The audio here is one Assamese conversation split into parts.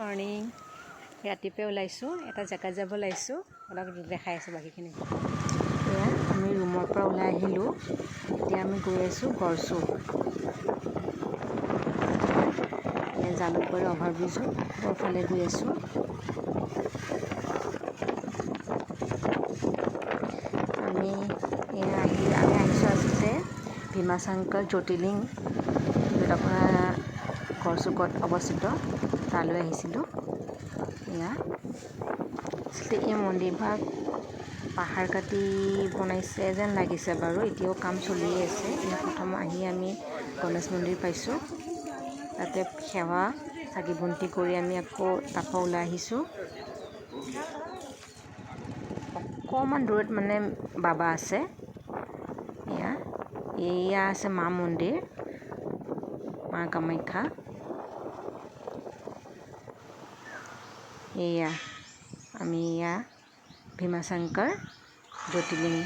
মৰ্ণিং। ৰাতিপুৱাই ওলাইছোঁ, এটা জেগাত যাব ওলাইছোঁ, অলপ দেখাই আছোঁ বাকীখিনি। এয়া আমি ৰুমৰ পৰা ওলাই আহিলোঁ, এতিয়া আমি গৈ আছোঁ গড়চুক। জালুকবাৰী অভাৰব্ৰিজৰ ফালে গৈ আছোঁ। আমি আহিছোঁ আচলতে ভীমাশংকৰ জ্যোতিৰ্লিংগ, য'ত আপোনাৰ গড়চুকত অৱস্থিত, তালৈ আহিছিলোঁ। এয়া আচলতে এই মন্দিৰভাগ পাহাৰ কাটি বনাইছে যেন লাগিছে বাৰু, এতিয়াও কাম চলিয়ে আছে। ইয়াত প্ৰথম আহি আমি গণেশ মন্দিৰ পাইছোঁ, তাতে সেৱা চাকি বন্তি কৰি আমি আকৌ তাৰপৰা ওলাই আহিছোঁ। অকণমান দূৰত মানে বাবা আছে। এয়া আছে মা মন্দিৰ, মা কামাখ্যা। এয়া আমি ভীমাশংকৰ জ্যোতিৰ্লিংগ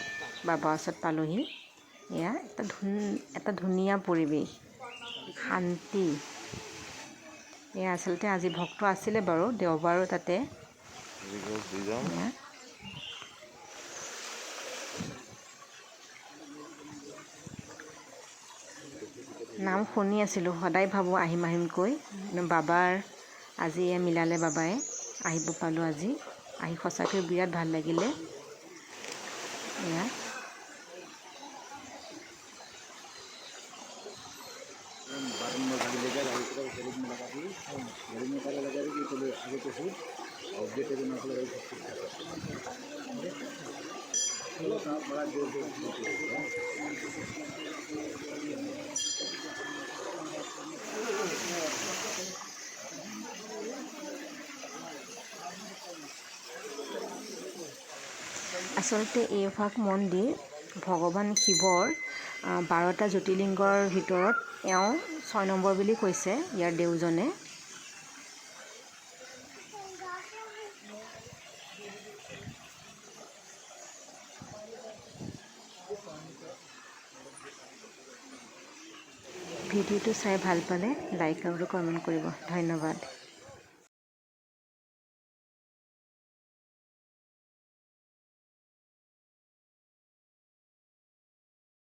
বাবাৰ ওচৰত পালোহি। এয়া এটা ধুনীয়া পৰিৱেশ, শান্তি। এয়া আচলতে আজি ভক্ত আছিলে বাৰু, দেওবাৰো তাতে। নাম শুনি আছিলোঁ, সদায় ভাবোঁ আহিমকৈ, কিন্তু বাবাৰ আজি মিলালে, বাবাই আহিব পালোঁ আজি। আহি সঁচাকৈ বিৰাট ভাল লাগিলে। এয়া আচলতে এইভাগ মন্দিৰ ভগৱান শিৱৰ 12টা জ্যোতিৰ্লিংগৰ ভিতৰত এওঁ 6 নম্বৰ বুলি কৈছে ইয়াৰ দেউজনে। ভিডিঅ'টো চাই ভাল পালে লাইক আৰু কমেণ্ট কৰিব। ধন্যবাদ।